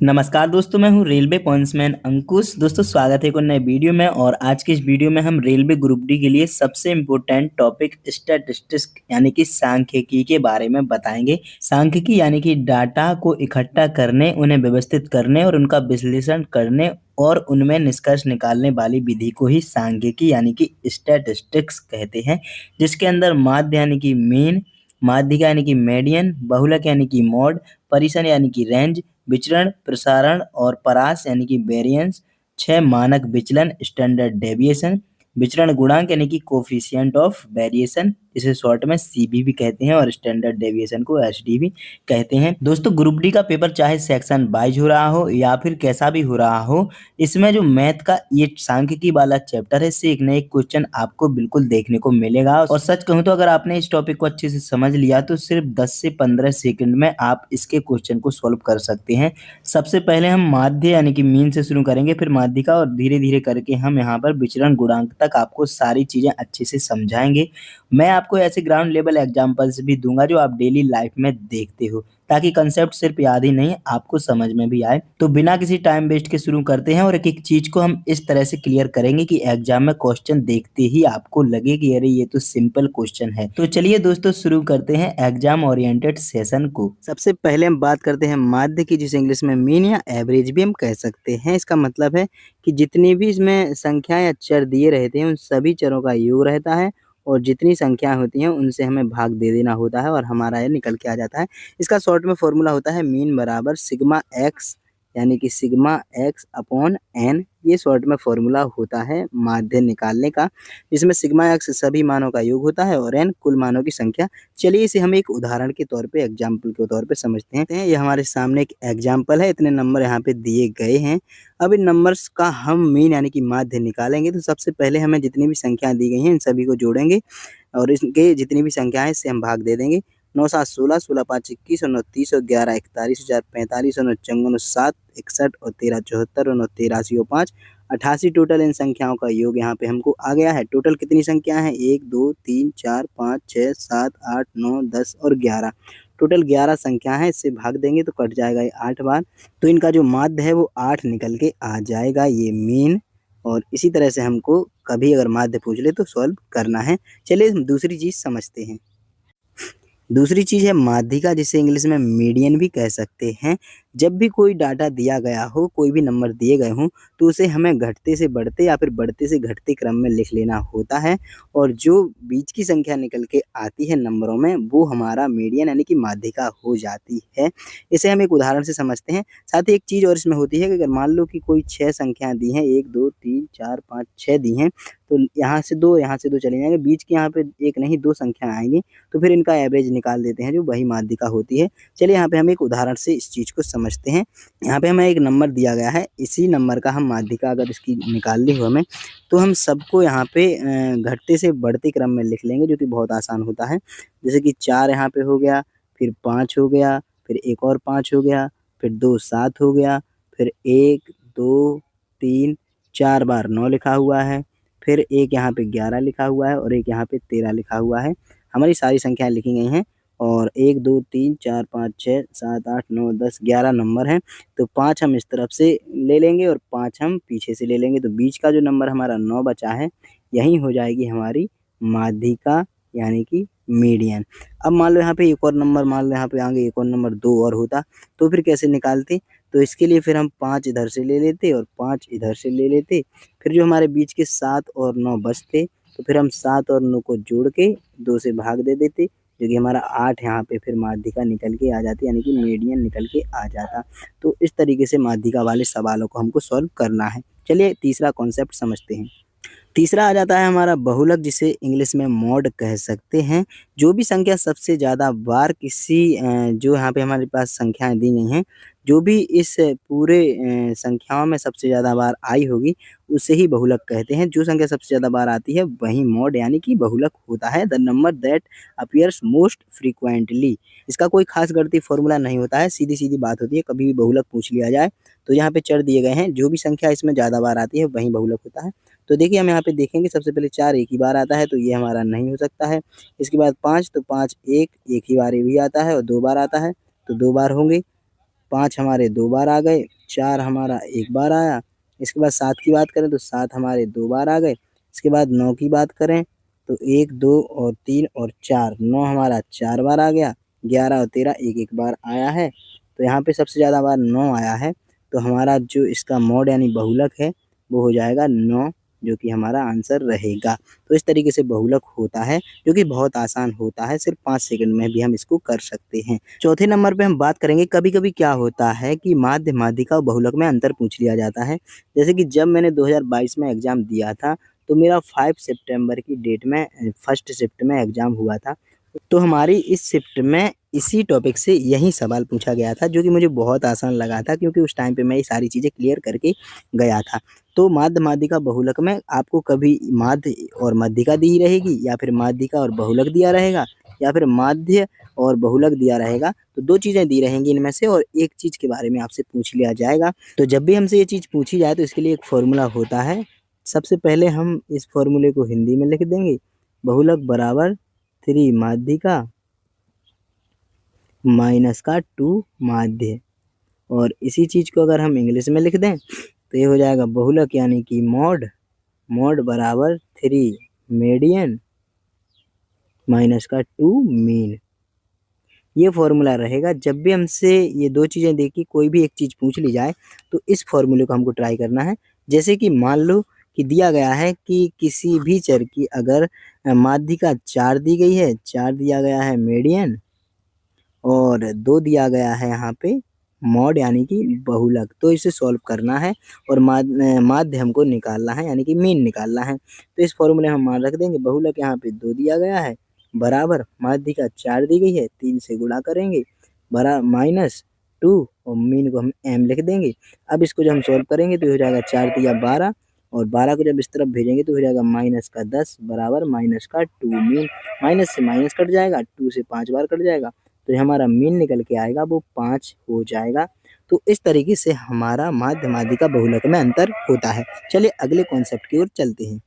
नमस्कार दोस्तों, मैं हूँ रेलवे पॉइंट्समैन अंकुश। दोस्तों स्वागत है एक और नए वीडियो में। और आज की इस वीडियो में हम रेलवे ग्रुप डी के लिए सबसे इम्पोर्टेंट टॉपिक स्टैटिस्टिक्स यानी कि सांख्यिकी के बारे में बताएंगे। सांख्यिकी यानी कि डाटा को इकट्ठा करने, उन्हें व्यवस्थित करने और उनका विश्लेषण करने और उनमें निष्कर्ष निकालने वाली विधि को ही सांख्यिकी यानी कि स्टैटिस्टिक्स कहते हैं। जिसके अंदर माध्य यानी कि मीन, माध्यिका यानी कि मीडियन, बहुलक यानी कि मॉड, परिसर यानी कि रेंज, विचरण, प्रसारण और परास यानी कि वेरिएंस, 6 मानक विचलन स्टैंडर्ड डेविएशन, विचरण गुणांक यानी कि कोफिशिएंट ऑफ वेरिएशन, इसे शॉर्ट में सीबी भी कहते हैं और स्टैंडर्ड डेविएशन को एसडी भी कहते हैं। दोस्तों ग्रुप डी का पेपर चाहे सेक्शन वाइज हो रहा हो या फिर कैसा भी हो रहा हो, इसमें जो मैथ का ये सांख्यिकी वाला चैप्टर है, इससे एक न एक क्वेश्चन आपको बिल्कुल देखने को मिलेगा। और सच कहूं तो अगर आपने इस टॉपिक को अच्छे से समझ लिया तो सिर्फ 10 से 15 सेकंड में आप इसके क्वेश्चन को सॉल्व कर सकते हैं। सबसे पहले हम माध्य यानी कि मीन से शुरू करेंगे, फिर माध्यिका और धीरे धीरे करके हम यहाँ पर विचरण गुणांक तक आपको सारी चीजें अच्छे से समझाएंगे। मैं आपको ऐसे ग्राउंड लेवल एग्जांपल्स भी दूंगा जो आप डेली लाइफ में देखते हो, ताकि कंसेप्ट सिर्फ याद ही नहीं आपको समझ में भी आए। तो बिना किसी टाइम वेस्ट के शुरू करते हैं और एक एक चीज को हम इस तरह से क्लियर करेंगे कि एग्जाम में क्वेश्चन देखते ही आपको लगे कि अरे ये तो सिंपल क्वेश्चन है। तो चलिए दोस्तों शुरू करते हैं एग्जाम ओरिएंटेड सेशन को। सबसे पहले हम बात करते हैं माध्य की, जिसे इंग्लिश में मीन या एवरेज भी हम कह सकते हैं। इसका मतलब है कि जितनी भी इसमें संख्या या चर दिए रहते हैं उन सभी चरों का योग रहता है और जितनी संख्या होती हैं उनसे हमें भाग दे देना होता है और हमारा ये निकल के आ जाता है। इसका शॉर्ट में फॉर्मूला होता है मीन बराबर सिग्मा एक्स यानी कि सिग्मा एक्स अपॉन एन। ये शॉर्ट में फॉर्मूला होता है माध्य निकालने का, जिसमें सिग्मा एक्स सभी मानों का योग होता है और एन कुल मानों की संख्या। चलिए इसे हम एक उदाहरण के तौर पे, एग्जाम्पल के तौर पे समझते हैं। ये हमारे सामने एक एग्जाम्पल है, इतने नंबर यहाँ पे दिए गए हैं। अब इन नंबर्स का हम मीन यानी कि माध्य निकालेंगे। तो सबसे पहले हमें जितनी भी संख्या दी गई हैं इन सभी को जोड़ेंगे और इनके जितनी भी संख्या है इससे हम भाग दे देंगे। 9 7 16, 16 5 21 और 9 30 और 11 41 4 45 और 9 54 और 7 61 और 13 74 और 9 83 और 5 88। टोटल इन संख्याओं का योग यहाँ पे हमको आ गया है। टोटल कितनी संख्या है? 1 2 3 4 5 6 7 8 9 10 और 11। टोटल 11 संख्या है। इससे भाग देंगे तो कट जाएगा ये 8 बार। तो इनका जो माध्य है वो 8 निकल के आ जाएगा, ये मीन। और इसी तरह से हमको कभी अगर माध्य पूछ ले तो सॉल्व करना है। चलिए हम दूसरी चीज समझते हैं। दूसरी चीज है माध्यिका, जिसे इंग्लिश में मीडियन भी कह सकते हैं। जब भी कोई डाटा दिया गया हो, कोई भी नंबर दिए गए हों, तो उसे हमें घटते से बढ़ते या फिर बढ़ते से घटते क्रम में लिख लेना होता है और जो बीच की संख्या निकल के आती है नंबरों में वो हमारा मीडियन यानी कि माध्यिका हो जाती है। इसे हम एक उदाहरण से समझते हैं। साथ ही एक चीज और इसमें होती है कि अगर मान लो कि कोई 6 संख्या दी हैं, 1 2 3 4 5 6 दी हैं, तो यहाँ से 2 चले जाएंगे, बीच की यहाँ पे एक नहीं 2 संख्या आएंगी, तो फिर इनका एवरेज निकाल देते हैं जो वही माध्यिका होती है। चलिए यहाँ पे हम एक उदाहरण से इस चीज़ को समझते हैं। यहाँ पे हमें एक नंबर दिया गया है, इसी नंबर का हम माध्यिका अगर इसकी निकालनी हो हमें, तो हम सबको यहाँ पे घटते से बढ़ते क्रम में लिख लेंगे, जो कि बहुत आसान होता है। जैसे कि 4 यहाँ पे हो गया, फिर 5 हो गया, फिर एक और 5 हो गया, फिर 2 7 हो गया, फिर 1 2 3 4 बार 9 लिखा हुआ है, फिर एक यहाँ पे 11 लिखा हुआ है और एक यहाँ पे 13 लिखा हुआ है। हमारी सारी संख्याएँ लिखी गई हैं और 1 2 3 4 5 6 7 8 9 10 11 नंबर हैं। तो 5 हम इस तरफ से ले लेंगे और 5 हम पीछे से ले लेंगे। तो बीच का जो नंबर हमारा 9 बचा है, यही हो जाएगी हमारी माध्यिका यानी कि मीडियन। अब मान लो यहाँ पे एक और नंबर, मान लो यहाँ पे आगे एक और नंबर 2 और होता, तो फिर कैसे निकालते? तो इसके लिए फिर हम 5 इधर से ले लेते और 5 इधर से ले लेते। फिर जो हमारे बीच के 7 और 9 बचते, तो फिर हम 7 और 9 को जोड़ के 2 से भाग दे देते, जो कि हमारा 8 यहाँ पे फिर माध्यिका निकल के आ जाती, यानी कि मीडियन निकल के आ जाता। तो इस तरीके से माध्यिका वाले सवालों को हमको सॉल्व करना है। चलिए तीसरा कॉन्सेप्ट समझते हैं। तीसरा आ जाता है हमारा बहुलक, जिसे इंग्लिश में मॉड कह सकते हैं। जो भी संख्या सबसे ज़्यादा बार किसी जो यहाँ पे हमारे पास संख्याएँ दी गई हैं, जो भी इस पूरे संख्याओं में सबसे ज़्यादा बार आई होगी, उसे ही बहुलक कहते हैं। जो संख्या सबसे ज़्यादा बार आती है वही मॉड यानी कि बहुलक होता है। The number that appears most frequently. इसका कोई खास गणितीय फॉर्मूला नहीं होता है, सीधी-सीधी बात होती है। कभी भी बहुलक पूछ लिया जाए तो यहाँ पे चर दिए गए हैं, जो भी संख्या इसमें ज़्यादा बार आती है वही बहुलक होता है। तो देखिए हम यहाँ पे देखेंगे, सबसे पहले 4 एक ही बार आता है, तो ये हमारा नहीं हो सकता है। इसके बाद 5, तो 5 एक ही बार ये भी आता है और 2 बार आता है, तो 2 बार होंगे। 5 हमारे 2 बार आ गए, 4 हमारा 1 बार आया। इसके बाद 7 की बात करें तो 7 हमारे 2 बार आ गए। इसके बाद 9 की बात करें तो 1, 2 और 3 और 4, 9 हमारा 4 बार आ गया। 11 और 13 एक-एक बार आया है। तो यहाँ पे सबसे ज़्यादा बार 9 आया है, तो हमारा जो इसका मॉड यानी बहुलक है वो हो जाएगा 9, जो कि हमारा आंसर रहेगा। तो इस तरीके से बहुलक होता है, जो कि बहुत आसान होता है, सिर्फ 5 सेकंड में भी हम इसको कर सकते हैं। चौथे नंबर पे हम बात करेंगे, कभी-कभी क्या होता है कि माध्य, माध्यिका और बहुलक में अंतर पूछ लिया जाता है। जैसे कि जब मैंने 2022 में एग्ज़ाम दिया था, तो मेरा 5 सितंबर की डेट में फर्स्ट शिफ्ट में एग्ज़ाम हुआ था। तो हमारी इस शिफ्ट में इसी टॉपिक से यही सवाल पूछा गया था, जो कि मुझे बहुत आसान लगा था, क्योंकि उस टाइम पे मैं ये सारी चीज़ें क्लियर करके गया था। तो माध्य, माध्यिका, बहुलक में आपको कभी माध्य और मध्यिका दी रहेगी, या फिर माध्यिका और बहुलक दिया रहेगा, या फिर माध्य और बहुलक दिया रहेगा। तो 2 चीज़ें दी रहेंगी इनमें से, और एक चीज़ के बारे में आपसे पूछ लिया जाएगा। तो जब भी हमसे ये चीज़ पूछी जाए तो इसके लिए एक फ़ॉर्मूला होता है। सबसे पहले हम इस फ़ॉर्मूले को हिंदी में लिख देंगे, बहुलक बराबर 3 माध्यिका माइनस का 2 माध्य। और इसी चीज़ को अगर हम इंग्लिश में लिख दें तो ये हो जाएगा बहुलक यानी कि मॉड, मॉड बराबर 3 मीडियन माइनस का 2 मीन। ये फॉर्मूला रहेगा। जब भी हमसे ये 2 चीज़ें दे के कोई भी एक चीज़ पूछ ली जाए, तो इस फॉर्मूले को हमको ट्राई करना है। जैसे कि मान लो कि दिया गया है कि किसी भी चर की अगर माध्यिका 4 दी गई है, 4 दिया गया है मीडियन, और 2 दिया गया है यहाँ पे मॉड यानी कि बहुलक। तो इसे सॉल्व करना है और माध्य हमको निकालना है, यानी कि मीन निकालना है। तो इस फॉर्मूले में हम मान रख देंगे, बहुलक यहाँ पे 2 दिया गया है, बराबर माध्यिका 4 दी गई है, 3 से गुणा करेंगे, बरा माइनस 2 और मीन को हम m लिख देंगे। अब इसको जब हम सॉल्व करेंगे तो हो जाएगा 4 तिया 12, और 12 को जब इस तरफ भेजेंगे तो हो जाएगा माइनस का 10 बराबर माइनस का 2 मीन। माइनस से माइनस कट जाएगा, 2 से 5 बार कट जाएगा, तो हमारा मीन निकल के आएगा वो 5 हो जाएगा। तो इस तरीके से हमारा माध्य, माध्यिका, बहुलक में अंतर होता है। चलिए अगले कॉन्सेप्ट की ओर चलते हैं।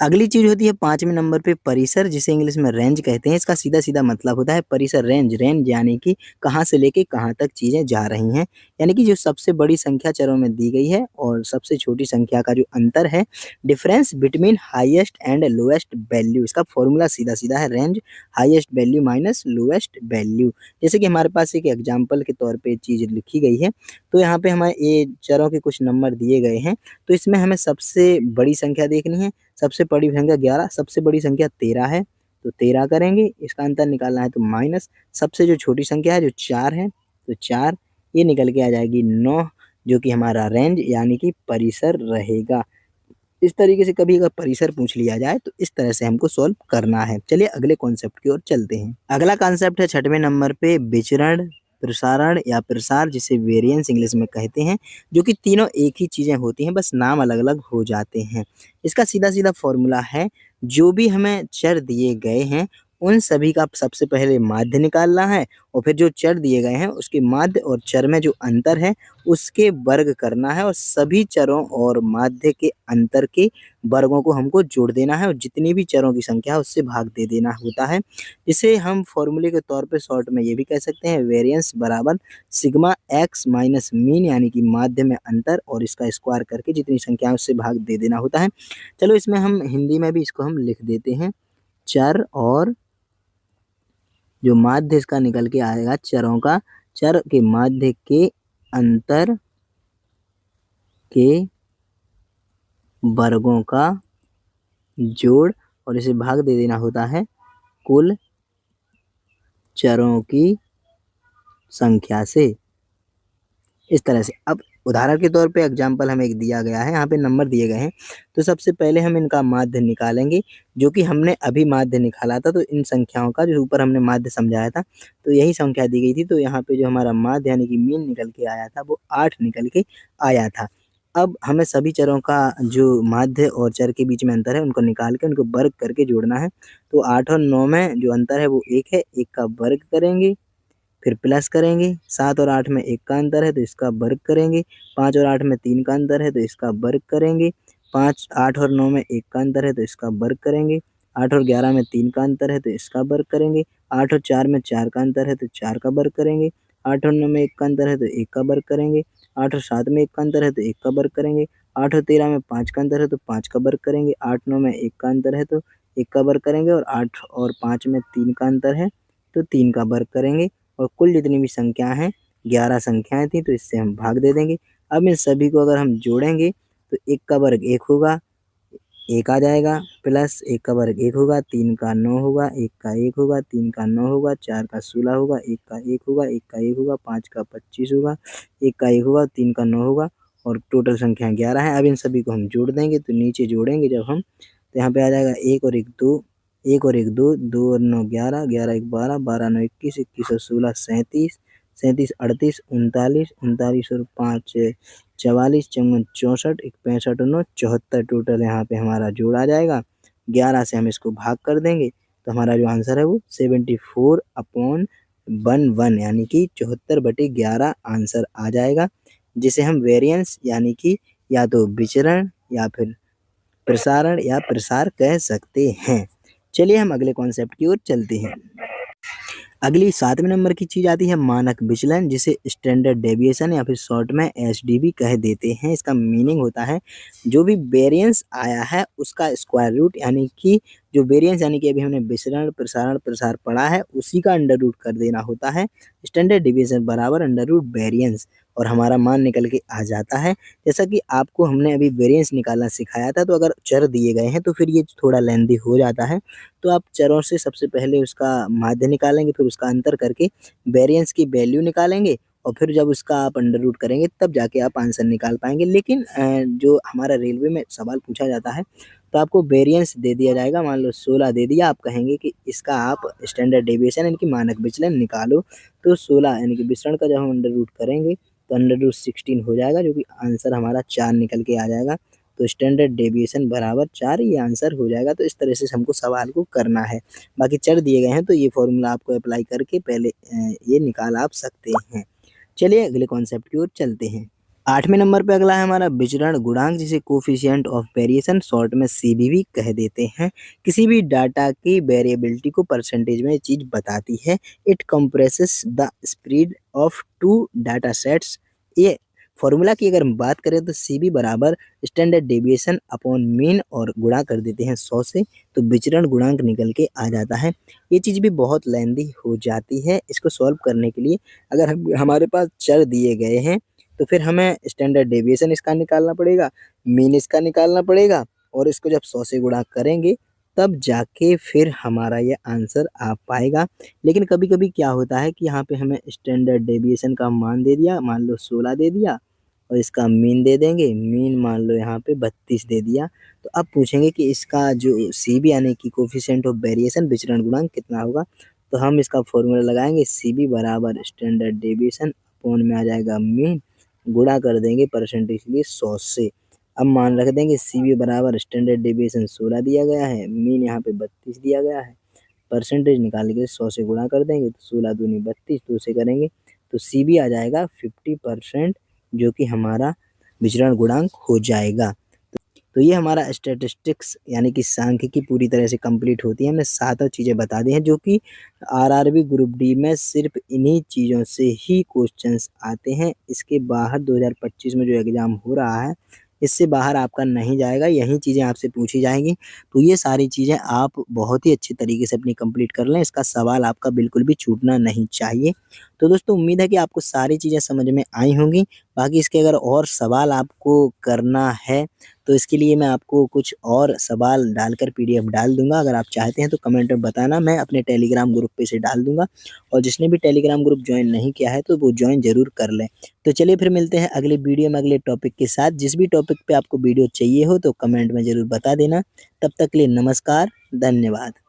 अगली चीज़ होती है 5वें नंबर पे परिसर, जिसे इंग्लिश में रेंज कहते हैं। इसका सीधा-सीधा मतलब होता है परिसर, रेंज। रेंज यानी कि कहाँ से लेके कहाँ तक चीज़ें जा रही हैं। यानी कि जो सबसे बड़ी संख्या चरों में दी गई है और सबसे छोटी संख्या का जो अंतर है, difference between highest and lowest value. इसका फॉर्मूला सीधा-सीधा है range, highest value minus lowest value. जैसे कि हमारे पास एक एग्जाम्पल के तौर पे चीज़ लिखी गई है, तो यहाँ पे हमें ये चरों के कुछ नंबर दिए गए हैं, तो इसमें हमें सबसे बड़ी संख्या देखनी है। सबसे बड़ी संख्या 11, सबसे बड़ी संख्या 13 है, तो 13 करेंगे, इसका अंतर निकालना है तो माइनस, सबसे जो छोटी संख्या है जो 4 है, तो 4, ये निकल के आ जाएगी 9, जो कि हमारा रेंज यानी कि परिसर रहेगा। इस तरीके से कभी अगर परिसर पूछ लिया जाए तो इस तरह से हमको सॉल्व करना है। चलिए अगले कॉन्सेप्ट की ओर चलते हैं। अगला कॉन्सेप्ट है 6वें नंबर पे विचरण, प्रसारण या प्रसार, जिसे वेरिएंस इंग्लिश में कहते हैं, जो कि तीनों एक ही चीज़ें होती हैं, बस नाम अलग-अलग हो जाते हैं। इसका सीधा-सीधा फॉर्मूला है, जो भी हमें चर दिए गए हैं, उन सभी का सबसे पहले माध्य निकालना है, और फिर जो चर दिए गए हैं उसके माध्य और चर में जो अंतर है उसके वर्ग करना है, और सभी चरों और माध्य के अंतर के वर्गों को हमको जोड़ देना है, और जितनी भी चरों की संख्या है उससे भाग दे देना होता है। इसे हम फॉर्मूले के तौर पे शॉर्ट में ये भी कह सकते हैं, वेरिएंस बराबर सिग्मा एक्स माइनस मीन, यानी कि माध्य में अंतर, और इसका स्क्वायर करके जितनी संख्या है उससे भाग दे देना होता है। चलो इसमें हम हिंदी में भी इसको हम लिख देते हैं, चर और जो माध्य इसका निकल के आएगा चरों का, चर के माध्य के अंतर के वर्गों का जोड़, और इसे भाग दे देना होता है कुल चरों की संख्या से। इस तरह से अब उदाहरण के तौर पे एग्जाम्पल हमें एक दिया गया है, यहाँ पे नंबर दिए गए हैं, तो सबसे पहले हम इनका माध्य निकालेंगे, जो कि हमने अभी माध्य निकाला था। तो इन संख्याओं का जो ऊपर हमने माध्य समझाया था, तो यही संख्या दी गई थी, तो यहाँ पे जो हमारा माध्य यानी कि मीन निकल के आया था वो 8 निकल के आया था। अब हमें सभी चरों का जो माध्य और चर के बीच में अंतर है उनको निकाल के उनको वर्ग करके जोड़ना है। तो 8 और 9 में जो अंतर है वो 1 है, 1 का वर्ग करेंगे, फिर प्लस करेंगे, 7 और 8 में 1 का अंतर है तो इसका वर्ग करेंगे, 5 और 8 में 3 का अंतर है तो इसका वर्ग करेंगे, 5 8 और 9 में 1 का अंतर है तो इसका वर्ग करेंगे, 8 और 11 में 3 का अंतर है तो इसका वर्ग करेंगे, 8 और 4 में 4 का अंतर है तो 4 का वर्ग करेंगे, 8 और 9 में 1 का अंतर है तो 1 का वर्ग करेंगे। 8 और 7 में 1 का अंतर है तो 1 का वर्ग करेंगे। 8 और 13 में 5 का अंतर है तो 5 का वर्ग करेंगे। 8, 9 में 1 का अंतर है तो 1 का वर्ग करेंगे और 8 और 5 में 3 का अंतर है तो 3 का वर्ग करेंगे और कुल जितनी भी संख्या हैं 11 संख्याएँ थी तो इससे हम भाग दे देंगे। अब इन सभी को अगर हम जोड़ेंगे तो 1 का वर्ग 1 होगा, 1 आ जाएगा प्लस 1 का वर्ग 1 होगा, 3 का 9 होगा, 1 का 1 होगा, 3 का 9 होगा, 4 का 16 होगा, 1 का 1 होगा, 1 का 1 होगा, 5 का 25 होगा, 1 का 1 होगा, 3 का 9 होगा और टोटल संख्या 11 है। अब इन सभी को हम जोड़ देंगे तो नीचे जोड़ेंगे जब हम तो यहाँ पे आ जाएगा 1 और 1 2, 1 और 1 2, 2 और 9 11, 11 1 12, 12 9 21, 21 और 16 37, 37 38 39, 39 और 5 44, 54 64, 65 और 9 74 टोटल यहाँ पे हमारा जोड़ आ जाएगा। 11 से हम इसको भाग कर देंगे तो हमारा जो आंसर है वो 74/11 यानी कि 74/11 आंसर आ जाएगा, जिसे हम वेरिएंस यानी कि या तो विचरण या फिर प्रसारण या प्रसार कह सकते हैं। चलिए हम अगले कॉन्सेप्ट की ओर चलते हैं। अगली 7वें नंबर की चीज़ आती है मानक विचलन, जिसे स्टैंडर्ड डेविएशन या फिर शॉर्ट में एसडीवी कह देते हैं। इसका मीनिंग होता है जो भी वेरिएंस आया है उसका स्क्वायर रूट यानी कि जो वेरिएंस यानी कि अभी हमने विचरण प्रसारण प्रसार पढ़ा है उसी का अंडर रूट कर देना होता है। स्टैंडर्ड डेविएशन बराबर अंडर रूट वेरिएंस और हमारा मान निकल के आ जाता है। जैसा कि आपको हमने अभी वेरिएंस निकालना सिखाया था, तो अगर चर दिए गए हैं तो फिर ये थोड़ा लेंदी हो जाता है। तो आप चरों से सबसे पहले उसका माध्य निकालेंगे, फिर उसका अंतर करके वेरिएंस की वैल्यू निकालेंगे और फिर जब उसका आप अंडर रूट करेंगे तब जाके आप आंसर निकाल पाएंगे। लेकिन जो हमारा रेलवे में सवाल पूछा जाता है तो आपको वेरिएंस दे दिया जाएगा, मान लो 16 दे दिया, आप कहेंगे कि इसका आप स्टैंडर्ड डेविएशन यानी कि मानक विचलन निकालो, तो 16 यानी कि विचरण का जब हम अंडर रूट करेंगे तो अंडर रूट 16 हो जाएगा, जो कि आंसर हमारा 4 निकल के आ जाएगा। तो स्टैंडर्ड डेविएशन बराबर 4 ये आंसर हो जाएगा। तो इस तरह से हमको सवाल को करना है। बाकी चर दिए गए हैं तो ये फॉर्मूला आपको अप्लाई करके पहले ये निकाल आप सकते हैं। चलिए अगले कॉन्सेप्ट की ओर चलते हैं। 8वें नंबर पे अगला है हमारा विचरण गुणांक, जिसे कोफिशिएंट ऑफ वेरिएशन शॉर्ट में सीबीवी कह देते हैं। किसी भी डाटा की वेरिएबिलिटी को परसेंटेज में चीज बताती है। It compresses the spread of two data sets. ये फॉर्मूला की अगर हम बात करें तो सीबी बराबर स्टैंडर्ड डेविएशन अपॉन मीन और गुणा कर देते हैं 100 से, तो विचरण गुणांक निकल के आ जाता है। ये चीज़ भी बहुत लेंदी हो जाती है। इसको सॉल्व करने के लिए अगर हमारे पास चर दिए गए हैं तो फिर हमें स्टैंडर्ड डेविएशन इसका निकालना पड़ेगा, मीन इसका निकालना पड़ेगा और इसको जब 100 से गुणा करेंगे तब जाके फिर हमारा ये आंसर आ पाएगा। लेकिन कभी-कभी क्या होता है कि यहाँ पे हमें स्टैंडर्ड डेविएशन का मान दे दिया, मान लो 16 दे दिया और इसका मीन दे देंगे, मीन मान लो यहाँ पे 32 दे दिया। तो अब पूछेंगे कि इसका जो सीबी यानी कि कोएफिशिएंट ऑफ वेरिएशन विचरण गुणांक कितना होगा, तो हम इसका फॉर्मूला लगाएंगे सीबी बराबर स्टैंडर्ड डेविएशन अपॉन में आ जाएगा मीन, गुणा कर देंगे परसेंटेज के लिए 100 से। अब मान रख देंगे सीबी बराबर स्टैंडर्ड डेविएशन 16 दिया गया है, मीन यहाँ पे 32 दिया गया है, परसेंटेज निकालने के लिए 100 से गुणा कर देंगे तो 16 दूनी 32, 2 से करेंगे तो सीबी आ जाएगा 50%, जो कि हमारा विचरण गुणांक हो जाएगा। तो ये हमारा स्टैटिस्टिक्स यानी कि सांख्यिकी पूरी तरह से कंप्लीट होती है। हमने 7 चीज़ें बता दी हैं जो कि आरआरबी ग्रुप डी में सिर्फ इन्हीं चीज़ों से ही क्वेश्चंस आते हैं। इसके बाहर 2025 में जो एग्ज़ाम हो रहा है इससे बाहर आपका नहीं जाएगा, यही चीज़ें आपसे पूछी जाएंगी। तो ये सारी चीज़ें आप बहुत ही अच्छी तरीके से अपनी कंप्लीट कर लें, इसका सवाल आपका बिल्कुल भी छूटना नहीं चाहिए। तो दोस्तों उम्मीद है कि आपको सारी चीज़ें समझ में आई होंगी। बाकी इसके अगर और सवाल आपको करना है तो इसके लिए मैं आपको कुछ और सवाल डालकर पीडीएफ डाल दूँगा। अगर आप चाहते हैं तो कमेंट में बताना, मैं अपने टेलीग्राम ग्रुप पे से डाल दूँगा और जिसने भी टेलीग्राम ग्रुप जॉइन नहीं किया है तो वो जॉइन ज़रूर कर लें। तो चलिए फिर मिलते हैं अगले वीडियो में अगले टॉपिक के साथ। जिस भी टॉपिक पे आपको वीडियो चाहिए हो तो कमेंट में ज़रूर बता देना। तब तक के लिए नमस्कार, धन्यवाद।